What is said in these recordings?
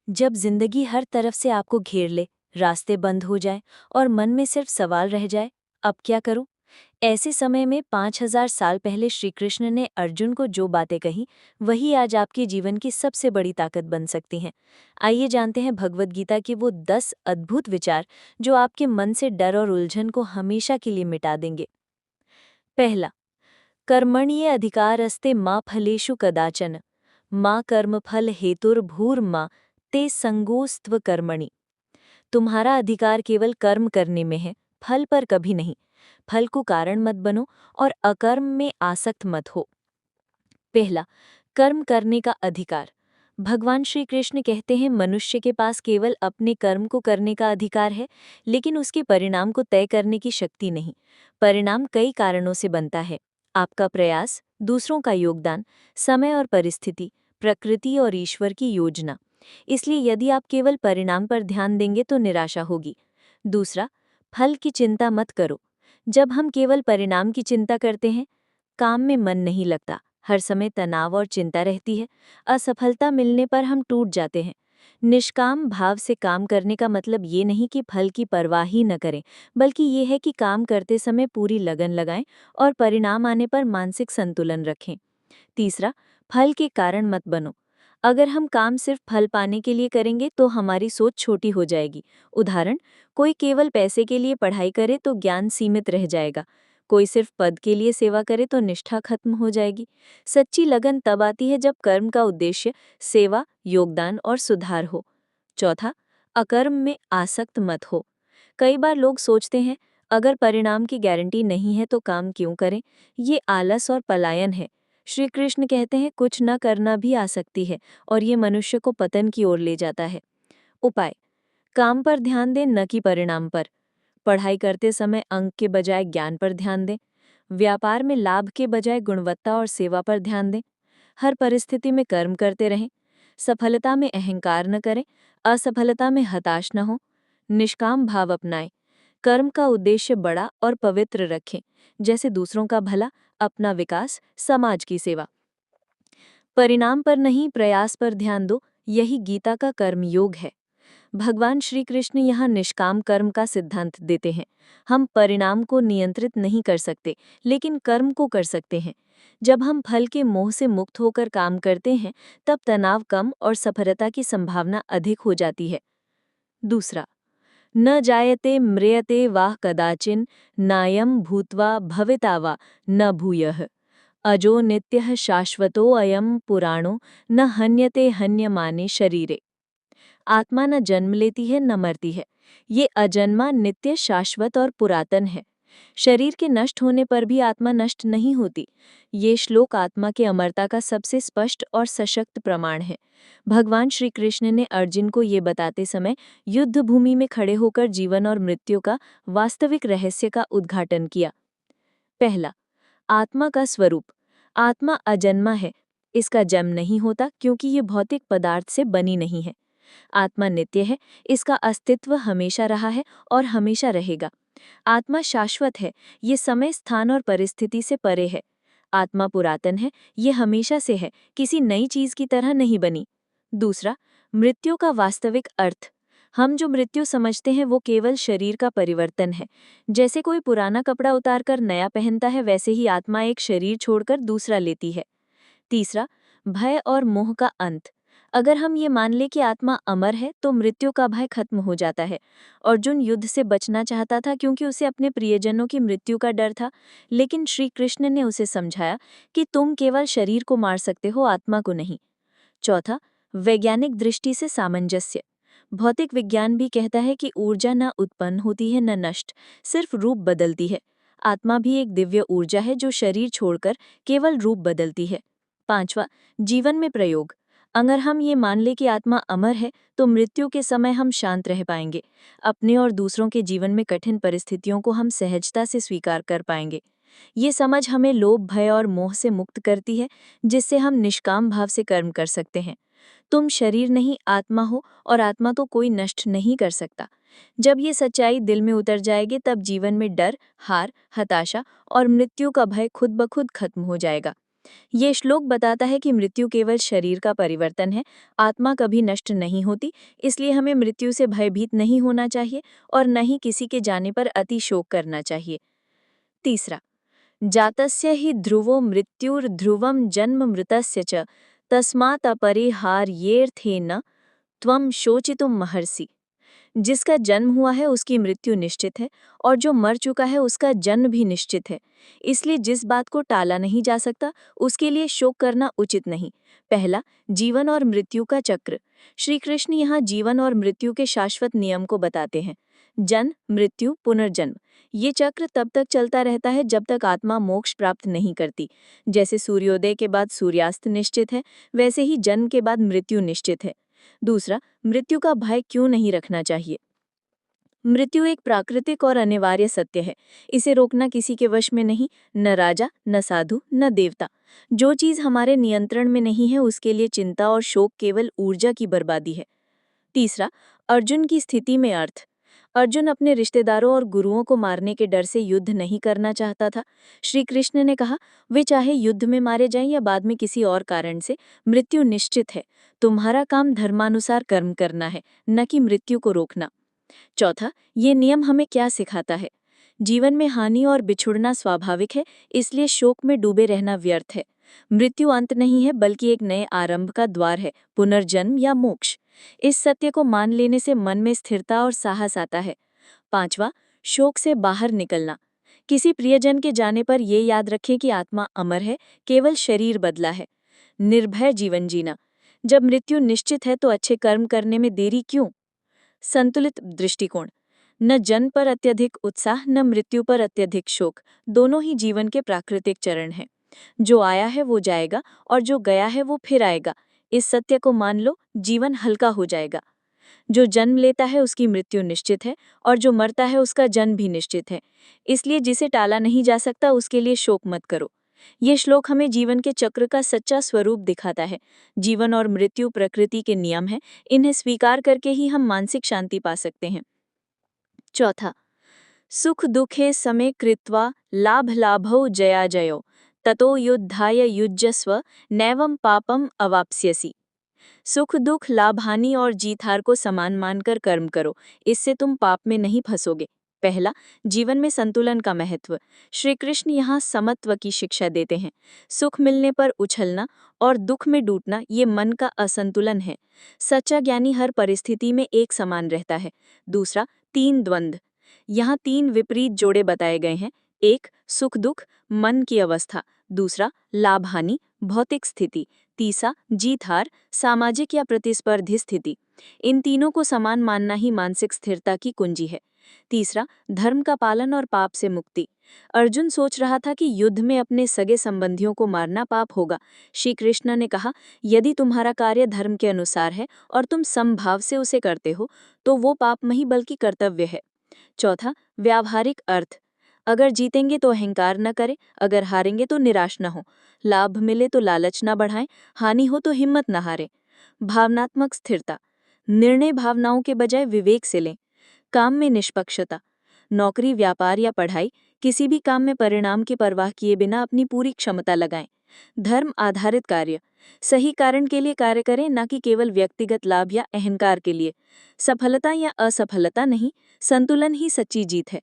जब जिंदगी हर तरफ से आपको घेर ले, रास्ते बंद हो जाए और मन में सिर्फ सवाल रह जाए, अब क्या करूं? ऐसे समय में 5000 साल पहले श्री कृष्ण ने अर्जुन को जो बातें कही, वही आज आपके जीवन की सबसे बड़ी ताकत बन सकती हैं। आइए जानते हैं भगवद गीता के वो 10 अद्भुत विचार जो आपके मन से डर और उलझन को हमेशा के लिए मिटा देंगे। पहला, कर्मण्ये अधिकारस्ते मा फलेषु कदाचन, मा कर्मफल हेतुर्भूर्मा ते संगोस्त्व कर्मणि। तुम्हारा अधिकार केवल कर्म करने में है, फल पर कभी नहीं। फल को कारण मत बनो और अकर्म में आसक्त मत हो। पहला, कर्म करने का अधिकार। भगवान श्री कृष्ण कहते हैं मनुष्य के पास केवल अपने कर्म को करने का अधिकार है, लेकिन उसके परिणाम को तय करने की शक्ति नहीं। परिणाम कई कारणों से बनता है। आपका प्रयास, दूसरों का योगदान, समय और परिस्थिति, प्रकृति और ईश्वर की योजना। इसलिए यदि आप केवल परिणाम पर ध्यान देंगे तो निराशा होगी। दूसरा, फल की चिंता मत करो। जब हम केवल परिणाम की चिंता करते हैं, काम में मन नहीं लगता, हर समय तनाव और चिंता रहती है। असफलता मिलने पर हम टूट जाते हैं। निष्काम भाव से काम करने का मतलब ये नहीं कि फल की परवाह ही न करें, बल्कि ये है कि काम करते समय पूरी लगन लगाएं और परिणाम आने पर मानसिक संतुलन रखें। तीसरा, फल के कारण मत बनो। अगर हम काम सिर्फ फल पाने के लिए करेंगे तो हमारी सोच छोटी हो जाएगी। उदाहरण, कोई केवल पैसे के लिए पढ़ाई करे तो ज्ञान सीमित रह जाएगा। कोई सिर्फ पद के लिए सेवा करे तो निष्ठा खत्म हो जाएगी। सच्ची लगन तब आती है जब कर्म का उद्देश्य सेवा, योगदान और सुधार हो। चौथा, अकर्म में आसक्त मत हो। कई बार लोग सोचते हैं, अगर परिणाम की गारंटी नहीं है तो काम क्यों करें? ये आलस और पलायन है। श्री कृष्ण कहते हैं कुछ न करना भी आसक्ति है और ये मनुष्य को पतन की ओर ले जाता है। उपाय, काम पर ध्यान दें न कि परिणाम पर। पढ़ाई करते समय अंक के बजाय ज्ञान पर ध्यान दें। व्यापार में लाभ के बजाय गुणवत्ता और सेवा पर ध्यान दें। हर परिस्थिति में कर्म करते रहें। सफलता में अहंकार न करें, असफलता में हताश न हो। निष्काम भाव अपनाएं। कर्म का उद्देश्य बड़ा और पवित्र रखें, जैसे दूसरों का भला, अपना विकास, समाज की सेवा। परिणाम पर नहीं, प्रयास पर ध्यान दो, यही गीता का कर्मयोग है। भगवान श्री कृष्ण यहाँ निष्काम कर्म का सिद्धांत देते हैं। हम परिणाम को नियंत्रित नहीं कर सकते, लेकिन कर्म को कर सकते हैं। जब हम फल के मोह से मुक्त होकर काम करते हैं, तब तनाव कम और सफलता की संभावना अधिक हो जाती है। दूसरा, न जायते म्रियते वाह कदाचिन, नायम भूत्वा भविता वा न भूयः। अजो नित्यः शाश्वतो अयम पुराणो, न हन्यते हन्यमाने शरीरे। आत्मा न जन्म लेती है न मरती है। ये अजन्मा, नित्य, शाश्वत और पुरातन है। शरीर के नष्ट होने पर भी आत्मा नष्ट नहीं होती। ये श्लोक आत्मा के अमरता का सबसे स्पष्ट और सशक्त प्रमाण है। भगवान श्री कृष्ण ने अर्जुन को ये बताते समय युद्ध भूमि में खड़े होकर जीवन और मृत्यु का वास्तविक रहस्य का उद्घाटन किया। पहला, आत्मा का स्वरूप। आत्मा अजन्मा है। इसका जन्म नहीं होता क्योंकि ये भौतिक पदार्थ से बनी नहीं है। आत्मा नित्य है, इसका अस्तित्व हमेशा रहा है और हमेशा रहेगा। आत्मा शाश्वत है, ये समय, स्थान और परिस्थिति से परे है। आत्मा पुरातन है, ये हमेशा से है, किसी नई चीज की तरह नहीं बनी। दूसरा, मृत्यु का वास्तविक अर्थ। हम जो मृत्यु समझते हैं वो केवल शरीर का परिवर्तन है। जैसे कोई पुराना कपड़ा उतारकर नया पहनता है, वैसे ही आत्मा एक शरीर छोड़कर दूसरा लेती है। तीसरा, भय और मोह का अंत। अगर हम ये मान ले कि आत्मा अमर है तो मृत्यु का भय खत्म हो जाता है। अर्जुन युद्ध से बचना चाहता था क्योंकि उसे अपने प्रियजनों की मृत्यु का डर था, लेकिन श्री कृष्ण ने उसे समझाया कि तुम केवल शरीर को मार सकते हो, आत्मा को नहीं। चौथा, वैज्ञानिक दृष्टि से सामंजस्य। भौतिक विज्ञान भी कहता है कि ऊर्जा न उत्पन्न होती है न नष्ट, सिर्फ रूप बदलती है। आत्मा भी एक दिव्य ऊर्जा है जो शरीर छोड़कर केवल रूप बदलती है। पांचवा, जीवन में प्रयोग। अगर हम ये मान ले कि आत्मा अमर है तो मृत्यु के समय हम शांत रह पाएंगे। अपने और दूसरों के जीवन में कठिन परिस्थितियों को हम सहजता से स्वीकार कर पाएंगे। ये समझ हमें लोभ, भय और मोह से मुक्त करती है, जिससे हम निष्काम भाव से कर्म कर सकते हैं। तुम शरीर नहीं, आत्मा हो, और आत्मा तो कोई नष्ट नहीं कर सकता। जब ये सच्चाई दिल में उतर जाएगी तब जीवन में डर, हार, हताशा और मृत्यु का भय खुद ब खुद खत्म हो जाएगा। ये श्लोक बताता है कि मृत्यु केवल शरीर का परिवर्तन है, आत्मा कभी नष्ट नहीं होती, इसलिए हमें मृत्यु से भयभीत नहीं होना चाहिए और न ही किसी के जाने पर अति शोक करना चाहिए। तीसरा, जातस्य हि ध्रुवो मृत्युर्ध्रुवं जन्म मृतस्य च तस्मात् अपरिहार्येऽर्थेन त्वं शोचितुं महर्षि। जिसका जन्म हुआ है उसकी मृत्यु निश्चित है और जो मर चुका है उसका जन्म भी निश्चित है, इसलिए जिस बात को टाला नहीं जा सकता उसके लिए शोक करना उचित नहीं। पहला, जीवन और मृत्यु का चक्र। श्री कृष्ण यहाँ जीवन और मृत्यु के शाश्वत नियम को बताते हैं। जन्म, मृत्यु, पुनर्जन्म, ये चक्र तब तक चलता रहता है जब तक आत्मा मोक्ष प्राप्त नहीं करती। जैसे सूर्योदय के बाद सूर्यास्त निश्चित है, वैसे ही जन्म के बाद मृत्यु निश्चित है। दूसरा, मृत्यु का भय क्यों नहीं रखना चाहिए। मृत्यु एक प्राकृतिक और अनिवार्य सत्य है, इसे रोकना किसी के वश में नहीं, न राजा, न साधु, न देवता। जो चीज हमारे नियंत्रण में नहीं है उसके लिए चिंता और शोक केवल ऊर्जा की बर्बादी है। तीसरा, अर्जुन की स्थिति में अर्थ। अर्जुन अपने रिश्तेदारों और गुरुओं को मारने के डर से युद्ध नहीं करना चाहता था। श्री कृष्ण ने कहा, वे चाहे युद्ध में मारे जाएं या बाद में किसी और कारण से, मृत्यु निश्चित है। तुम्हारा काम धर्मानुसार कर्म करना है, न कि मृत्यु को रोकना। चौथा, ये नियम हमें क्या सिखाता है। जीवन में हानि और बिछुड़ना स्वाभाविक है, इसलिए शोक में डूबे रहना व्यर्थ है। मृत्यु अंत नहीं है बल्कि एक नए आरंभ का द्वार है, पुनर्जन्म या मोक्ष। इस सत्य को मान लेने से मन में स्थिरता और साहस आता है। पांचवा, शोक से बाहर निकलना। किसी प्रियजन के जाने पर ये याद रखें कि आत्मा अमर है, केवल शरीर बदला है। निर्भय जीवन जीना। जब मृत्यु निश्चित है तो अच्छे कर्म करने में देरी क्यों। संतुलित दृष्टिकोण। न जन्म पर अत्यधिक उत्साह, न मृत्यु पर अत्यधिक शोक। दोनों ही जीवन के प्राकृतिक चरण हैं। जो आया है वो जाएगा और जो गया है वो फिर आएगा। इस सत्य को मान लो, जीवन हल्का हो जाएगा। जो जन्म लेता है उसकी मृत्यु निश्चित है और जो मरता है उसका जन्म भी निश्चित है, इसलिए जिसे टाला नहीं जा सकता उसके लिए शोक मत करो। ये श्लोक हमें जीवन के चक्र का सच्चा स्वरूप दिखाता है। जीवन और मृत्यु प्रकृति के नियम हैं, इन्हें स्वीकार करके ही हम मानसिक शांति पा सकते हैं। चौथा, सुख दुखे समे कृत्वा लाभ लाभौ जया जयो ततो युद्धाय युज्यस्व नैवं पापम अवाप्स्यसि। सुख दुख, लाभ हानि और जीत हार को समान मानकर कर्म करो, इससे तुम पाप में नहीं फंसोगे। पहला, जीवन में संतुलन का महत्व। श्री कृष्ण यहाँ समत्व की शिक्षा देते हैं। सुख मिलने पर उछलना और दुख में डूबना ये मन का असंतुलन है। सच्चा ज्ञानी हर परिस्थिति में एक समान रहता है। दूसरा, तीन द्वंद्व। यहाँ तीन विपरीत जोड़े बताए गए हैं। एक, सुख दुख, मन की अवस्था। दूसरा, लाभ हानि, भौतिक स्थिति। तीसरा, जीत हार, सामाजिक या प्रतिस्पर्धी स्थिति। इन तीनों को समान मानना ही मानसिक स्थिरता की कुंजी है। तीसरा, धर्म का पालन और पाप से मुक्ति। अर्जुन सोच रहा था कि युद्ध में अपने सगे संबंधियों को मारना पाप होगा। श्री कृष्ण ने कहा, यदि तुम्हारा कार्य धर्म के अनुसार है और तुम समभाव से उसे करते हो तो वो पाप नहीं बल्कि कर्तव्य है। चौथा, व्यावहारिक अर्थ। अगर जीतेंगे तो अहंकार न करें, अगर हारेंगे तो निराश न हो। लाभ मिले तो लालच न बढ़ाएं, हानि हो तो हिम्मत न हारें। भावनात्मक स्थिरता। निर्णय भावनाओं के बजाय विवेक से लें। काम में निष्पक्षता। नौकरी, व्यापार या पढ़ाई, किसी भी काम में परिणाम की परवाह किए बिना अपनी पूरी क्षमता लगाएं। धर्म आधारित कार्य। सही कारण के लिए कार्य करें, न कि केवल व्यक्तिगत लाभ या अहंकार के लिए। सफलता या असफलता नहीं, संतुलन ही सच्ची जीत है।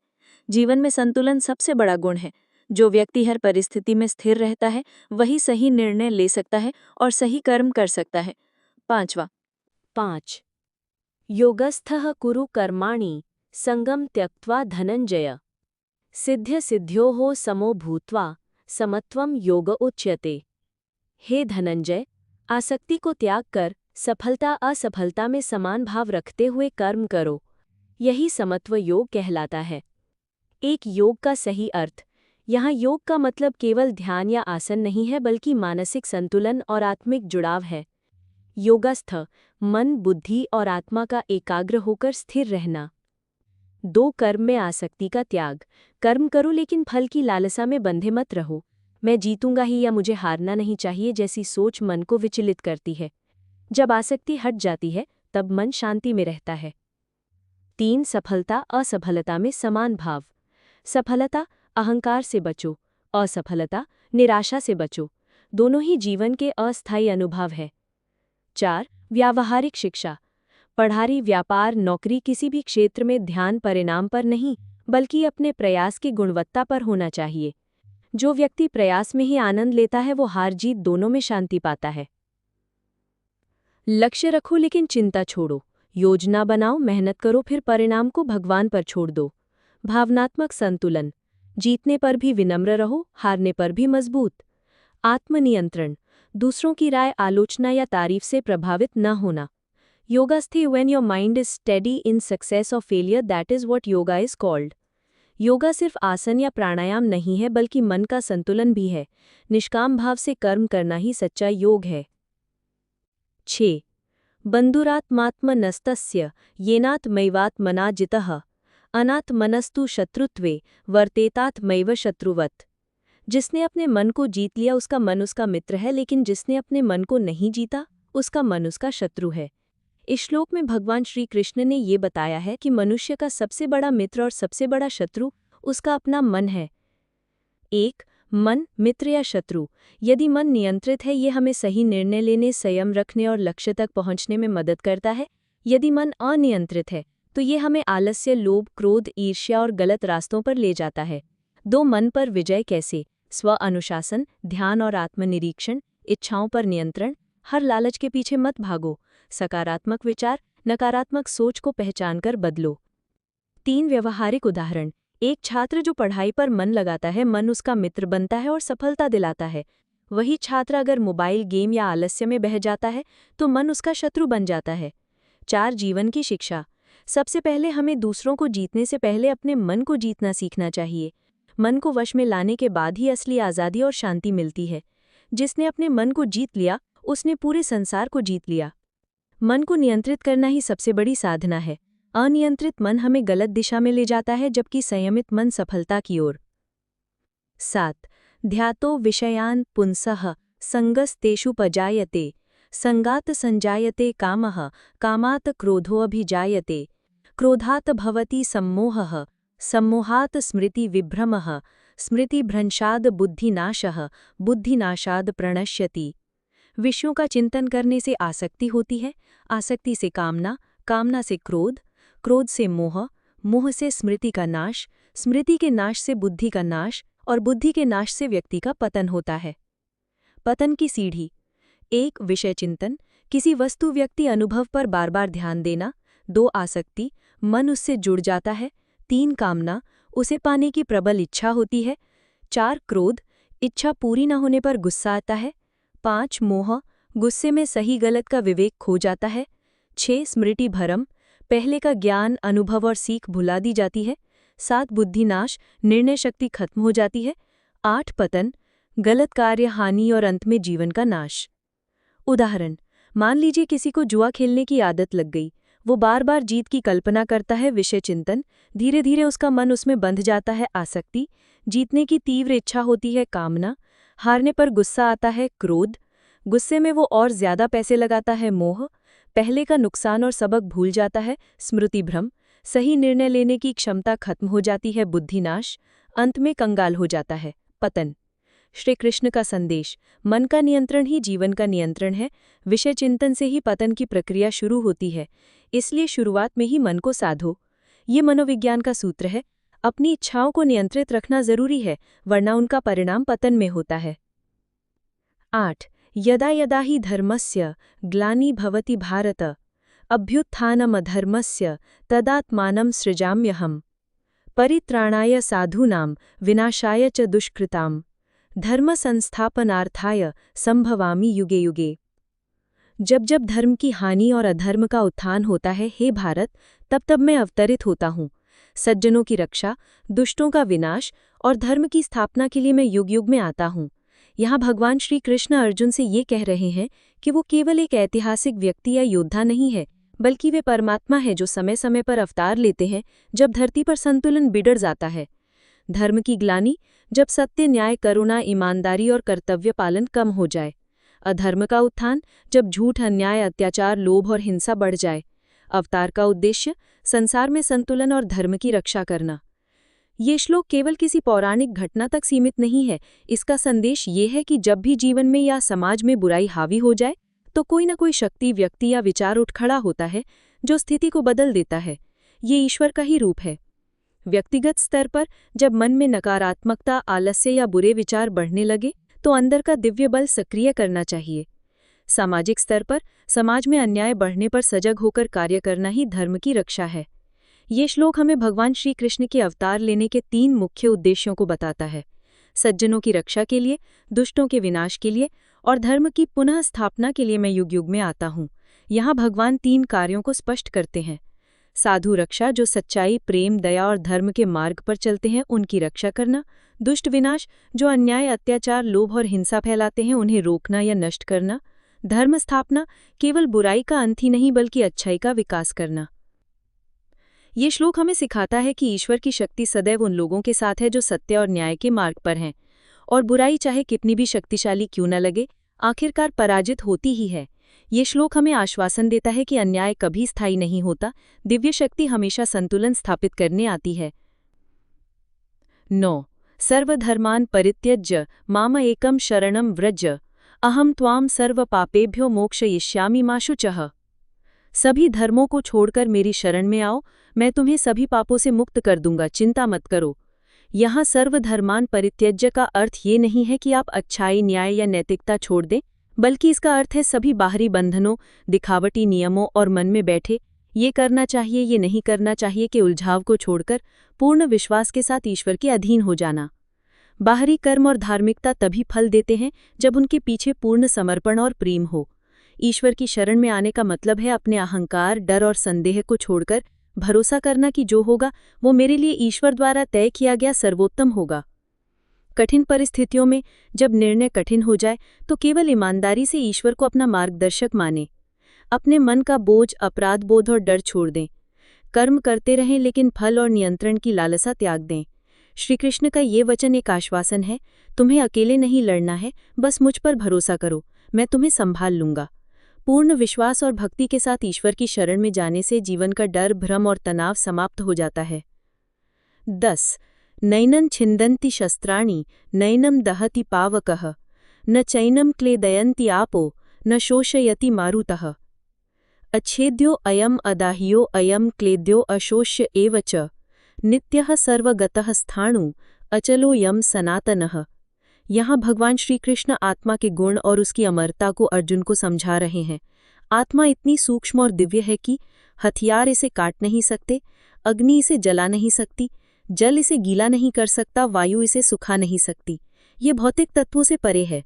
जीवन में संतुलन सबसे बड़ा गुण है। जो व्यक्ति हर परिस्थिति में स्थिर रहता है वही सही निर्णय ले सकता है और सही कर्म कर सकता है। पांचवा, 5 योगस्थः कुरु कर्माणि संगम त्यक्त्वा धनंजय सिद्ध्य सिद्ध्योः समो भूत्वा समत्वम योग उच्यते। हे धनंजय, आसक्ति को त्याग कर सफलता असफलता में समान भाव रखते हुए कर्म करो, यही समत्व योग कहलाता है। एक योग का सही अर्थ। यहाँ योग का मतलब केवल ध्यान या आसन नहीं है बल्कि मानसिक संतुलन और आत्मिक जुड़ाव है। योगस्थ, मन, बुद्धि और आत्मा का एकाग्र होकर स्थिर रहना। 2, कर्म में आसक्ति का त्याग। कर्म करो लेकिन फल की लालसा में बंधे मत रहो। मैं जीतूंगा ही या मुझे हारना नहीं चाहिए जैसी सोच मन को विचलित करती है। जब आसक्ति हट जाती है तब मन शांति में रहता है। 3, सफलता असफलता में समान भाव। सफलता, अहंकार से बचो, असफलता, निराशा से बचो। दोनों ही जीवन के अस्थायी अनुभव है। 4. व्यावहारिक शिक्षा। पढ़ाई, व्यापार, नौकरी किसी भी क्षेत्र में ध्यान परिणाम पर नहीं बल्कि अपने प्रयास की गुणवत्ता पर होना चाहिए। जो व्यक्ति प्रयास में ही आनंद लेता है वो हार जीत दोनों में शांति पाता है। लक्ष्य रखो लेकिन चिंता छोड़ो। योजना बनाओ, मेहनत करो, फिर परिणाम को भगवान पर छोड़ दो। भावनात्मक संतुलन। जीतने पर भी विनम्र रहो, हारने पर भी मजबूत। आत्मनियंत्रण। दूसरों की राय, आलोचना या तारीफ से प्रभावित न होना। योगास्थि। When your mind is steady in success और failure, that is what yoga is called. Yoga सिर्फ आसन या प्राणायाम नहीं है बल्कि मन का संतुलन भी है। निष्काम भाव से कर्म करना ही सच्चा योग है। 6. बन्धुरात्मात्मनस्तस्य येनात्मैवात्मना जितः अनात्मनस्तु शत्रुत्वे वर्तेतात्मैव शत्रुवत्। जिसने अपने मन को जीत लिया उसका मन उसका मित्र है, लेकिन जिसने अपने मन को नहीं जीता उसका मन उसका शत्रु है। इस श्लोक में भगवान श्री कृष्ण ने ये बताया है कि मनुष्य का सबसे बड़ा मित्र और सबसे बड़ा शत्रु उसका अपना मन है। 1. मन, मित्र या शत्रु। यदि मन नियंत्रित है, ये हमें सही निर्णय लेने, संयम रखने और लक्ष्य तक पहुंचने में मदद करता है। यदि मन अनियंत्रित है तो ये हमें आलस्य, लोभ, क्रोध, ईर्ष्या और गलत रास्तों पर ले जाता है। 2. मन पर विजय कैसे? स्व अनुशासन, ध्यान और आत्मनिरीक्षण, इच्छाओं पर नियंत्रण। हर लालच के पीछे मत भागो। सकारात्मक विचार, नकारात्मक सोच को पहचानकर बदलो। 3. व्यवहारिक उदाहरण। एक छात्र जो पढ़ाई पर मन लगाता है, मन उसका मित्र बनता है और सफलता दिलाता है। वही छात्र अगर मोबाइल गेम या आलस्य में बह जाता है तो मन उसका शत्रु बन जाता है। 4. जीवन की शिक्षा। सबसे पहले हमें दूसरों को जीतने से पहले अपने मन को जीतना सीखना चाहिए। मन को वश में लाने के बाद ही असली आज़ादी और शांति मिलती है। जिसने अपने मन को जीत लिया उसने पूरे संसार को जीत लिया। मन को नियंत्रित करना ही सबसे बड़ी साधना है। अनियंत्रित मन हमें गलत दिशा में ले जाता है, जबकि संयमित मन सफलता की ओर। 7. ध्यातो विषयान् पुंसः संगस्तेषु पजायते संगात संजायते कामः कामात् क्रोधोऽभिजायते क्रोधात् भवति सम्मोहः सम्मोहात् स्मृति विभ्रमः स्मृतिभ्रंशाद् बुद्धिनाशः बुद्धिनाशाद् प्रणश्यति। विषयों का चिंतन करने से आसक्ति होती है, आसक्ति से कामना, कामना से क्रोध, क्रोध से मोह, मोह से स्मृति का नाश, स्मृति के नाश से बुद्धि का नाश और बुद्धि के नाश से व्यक्ति का पतन होता है। पतन की सीढ़ी। 1. विषय चिंतन, किसी वस्तु, व्यक्ति, अनुभव पर बार बार ध्यान देना। 2. आसक्ति, मन उससे जुड़ जाता है। 3. कामना, उसे पाने की प्रबल इच्छा होती है। 4. क्रोध, इच्छा पूरी न होने पर गुस्सा आता है। 5. मोह, गुस्से में सही गलत का विवेक खो जाता है। 6. स्मृति भ्रम, पहले का ज्ञान, अनुभव और सीख भुला दी जाती है। 7. बुद्धिनाश, निर्णय शक्ति खत्म हो जाती है। 8. पतन, गलत कार्य, हानि और अंत में जीवन का नाश। उदाहरण। मान लीजिए किसी को जुआ खेलने की आदत लग गई। वो बार बार जीत की कल्पना करता है, विषय चिंतन। धीरे धीरे उसका मन उसमें बंध जाता है, आसक्ति। जीतने की तीव्र इच्छा होती है, कामना। हारने पर गुस्सा आता है, क्रोध। गुस्से में वो और ज्यादा पैसे लगाता है, मोह। पहले का नुकसान और सबक भूल जाता है, स्मृति भ्रम। सही निर्णय लेने की क्षमता खत्म हो जाती है, बुद्धिनाश। अंत में कंगाल हो जाता है, पतन। श्री कृष्ण का संदेश। मन का नियंत्रण ही जीवन का नियंत्रण है। विषय चिंतन से ही पतन की प्रक्रिया शुरू होती है, इसलिए शुरुआत में ही मन को साधो। ये मनोविज्ञान का सूत्र है। अपनी इच्छाओं को नियंत्रित रखना जरूरी है, वरना उनका परिणाम पतन में होता है। 8. यदा यदा हि धर्मस्य ग्लानि भवति भारत अभ्युत्थानमधर्मस्य तदात्मानं सृजाम्यहम् परित्राणाय साधूनां विनाशाय च दुष्कृताम् धर्म संस्थापनार्थाय संभवामि युगे युगे। जब जब धर्म की हानि और अधर्म का उत्थान होता है, हे भारत, तब तब मैं अवतरित होता हूँ। सज्जनों की रक्षा, दुष्टों का विनाश और धर्म की स्थापना के लिए मैं युग युग में आता हूँ। यहाँ भगवान श्री कृष्ण अर्जुन से ये कह रहे हैं कि वो केवल एक ऐतिहासिक व्यक्ति या योद्धा नहीं है, बल्कि वे परमात्मा है जो समय समय पर अवतार लेते हैं जब धरती पर संतुलन बिगड़ जाता है। धर्म की ग्लानि, जब सत्य, न्याय, करुणा, ईमानदारी और कर्तव्य पालन कम हो जाए। अधर्म का उत्थान, जब झूठ, अन्याय, अत्याचार, लोभ और हिंसा बढ़ जाए। अवतार का उद्देश्य संसार में संतुलन और धर्म की रक्षा करना। ये श्लोक केवल किसी पौराणिक घटना तक सीमित नहीं है। इसका संदेश ये है कि जब भी जीवन में या समाज में बुराई हावी हो जाए तो कोई न कोई शक्ति, व्यक्ति या विचार उठ खड़ा होता है जो स्थिति को बदल देता है। ये ईश्वर का ही रूप है। व्यक्तिगत स्तर पर जब मन में नकारात्मकता, आलस्य या बुरे विचार बढ़ने लगे तो अंदर का दिव्य बल सक्रिय करना चाहिए। सामाजिक स्तर पर समाज में अन्याय बढ़ने पर सजग होकर कार्य करना ही धर्म की रक्षा है। ये श्लोक हमें भगवान श्री कृष्ण के अवतार लेने के 3 मुख्य उद्देश्यों को बताता है: सज्जनों की रक्षा के लिए, दुष्टों के विनाश के लिए और धर्म की पुनः स्थापना के लिए मैं युग युग में आता हूँ। यहाँ भगवान 3 कार्यों को स्पष्ट करते हैं। साधु रक्षा, जो सच्चाई, प्रेम, दया और धर्म के मार्ग पर चलते हैं उनकी रक्षा करना। दुष्ट विनाश, जो अन्याय, अत्याचार, लोभ और हिंसा फैलाते हैं उन्हें रोकना या नष्ट करना। धर्म स्थापना, केवल बुराई का अंत ही नहीं बल्कि अच्छाई का विकास करना। ये श्लोक हमें सिखाता है कि ईश्वर की शक्ति सदैव उन लोगों के साथ है जो सत्य और न्याय के मार्ग पर हैं, और बुराई चाहे कितनी भी शक्तिशाली क्यों न लगे, आखिरकार पराजित होती ही है। ये श्लोक हमें आश्वासन देता है कि अन्याय कभी स्थायी नहीं होता, दिव्य शक्ति हमेशा संतुलन स्थापित करने आती है। 9. सर्वधर्मान् परित्यज्य माम एकम शरणं व्रज अहम त्वाम सर्व पापेभ्यो मोक्षयिष्यामि मा शुचः। सभी धर्मों को छोड़कर मेरी शरण में आओ, मैं तुम्हें सभी पापों से मुक्त कर दूंगा, चिंता मत करो। यहाँ सर्वधर्मान् परित्यज्य का अर्थ ये नहीं है कि आप अच्छाई, न्याय या नैतिकता छोड़ दें, बल्कि इसका अर्थ है सभी बाहरी बंधनों, दिखावटी नियमों और मन में बैठे ये करना चाहिए, ये नहीं करना चाहिए के उलझाव को छोड़कर पूर्ण विश्वास के साथ ईश्वर के अधीन हो जाना। बाहरी कर्म और धार्मिकता तभी फल देते हैं जब उनके पीछे पूर्ण समर्पण और प्रेम हो। ईश्वर की शरण में आने का मतलब है अपने अहंकार, डर और संदेह को छोड़कर भरोसा करना कि जो होगा वो मेरे लिए ईश्वर द्वारा तय किया गया सर्वोत्तम होगा। कठिन परिस्थितियों में जब निर्णय कठिन हो जाए तो केवल ईमानदारी से ईश्वर को अपना मार्गदर्शक मानें। अपने मन का बोझ, अपराध बोध और डर छोड़ दें। कर्म करते रहें लेकिन फल और नियंत्रण की लालसा त्याग दें। श्री कृष्ण का ये वचन एक आश्वासन है, तुम्हें अकेले नहीं लड़ना है, बस मुझ पर भरोसा करो, मैं तुम्हें संभाल लूंगा। पूर्ण विश्वास और भक्ति के साथ ईश्वर की शरण में जाने से जीवन का डर, भ्रम और तनाव समाप्त हो जाता है। 10. नैनं छिन्दन्ति शस्त्राणि नैनं दहति पावकः न चैनं क्लेदयन्ति आपो न शोषयति मारुतः। अच्छेद्यो अयम् अदाह्यो अयम् क्लेद्यो अशोष्य एव च नित्यः सर्वगतः स्थाणु अचलो यम सनातनः। यहाँ भगवान श्री कृष्ण आत्मा के गुण और उसकी अमरता को अर्जुन को समझा रहे हैं। आत्मा इतनी सूक्ष्म और दिव्य है कि हथियार इसे काट नहीं सकते, अग्नि इसे जला नहीं सकती, जल इसे गीला नहीं कर सकता, वायु इसे सुखा नहीं सकती। ये भौतिक तत्वों से परे है।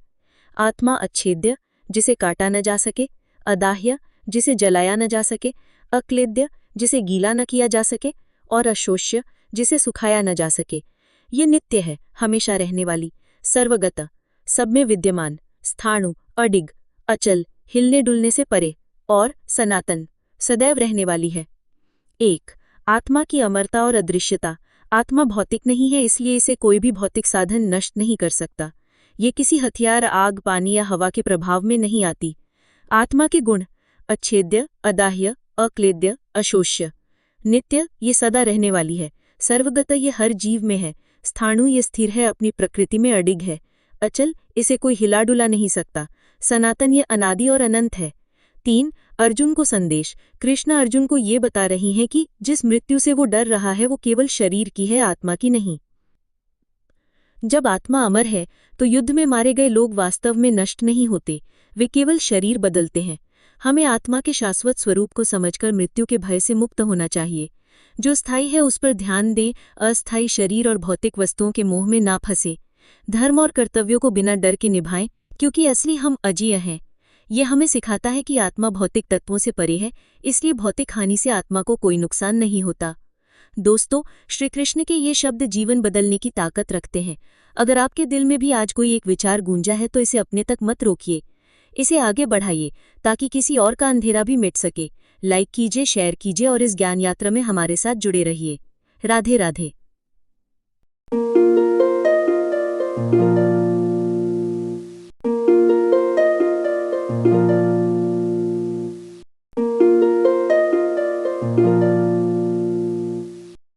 आत्मा अच्छेद्य, जिसे काटा न जा सके, अदाह्य, जिसे जलाया न जा सके, अक्लेद्य, जिसे गीला न किया जा सके, और अशोष्य, जिसे सुखाया न जा सके। ये नित्य है, हमेशा रहने वाली, सर्वगत, सब में विद्यमान, स्थाणु, अडिग, अचल, हिलने डुलने से परे, और सनातन, सदैव रहने वाली है। 1. आत्मा की अमरता और अदृश्यता। आत्मा भौतिक नहीं है, इसलिए इसे कोई भी भौतिक साधन नष्ट नहीं कर सकता। ये किसी हथियार, आग, पानी या हवा के प्रभाव में नहीं आती। आत्मा के गुण: अच्छेद्य, अदाह्य, अक्लेद्य, अशोष्य। नित्य, ये सदा रहने वाली है। सर्वगत, ये हर जीव में है। स्थाणु, ये स्थिर है, अपनी प्रकृति में अडिग है। अचल, इसे कोई हिला डुला नहीं सकता। सनातन, ये अनादि और अनंत है। 3. अर्जुन को संदेश। कृष्ण अर्जुन को ये बता रही हैं कि जिस मृत्यु से वो डर रहा है वो केवल शरीर की है, आत्मा की नहीं। जब आत्मा अमर है तो युद्ध में मारे गए लोग वास्तव में नष्ट नहीं होते, वे केवल शरीर बदलते हैं। हमें आत्मा के शाश्वत स्वरूप को समझकर मृत्यु के भय से मुक्त होना चाहिए। जो स्थायी है उस पर ध्यान दें, अस्थायी शरीर और भौतिक वस्तुओं के मोह में ना फंसे। धर्म और कर्तव्यों को बिना डर के निभाएं, क्योंकि असली हम अजेय हैं। यह हमें सिखाता है कि आत्मा भौतिक तत्वों से परे है, इसलिए भौतिक हानि से आत्मा को कोई नुकसान नहीं होता। दोस्तों, श्री कृष्ण के ये शब्द जीवन बदलने की ताकत रखते हैं। अगर आपके दिल में भी आज कोई एक विचार गूंजा है तो इसे अपने तक मत रोकिए, इसे आगे बढ़ाइए ताकि किसी और का अंधेरा भी मिट सके। लाइक कीजिए, शेयर कीजिए और इस ज्ञान यात्रा में हमारे साथ जुड़े रहिए। राधे राधे।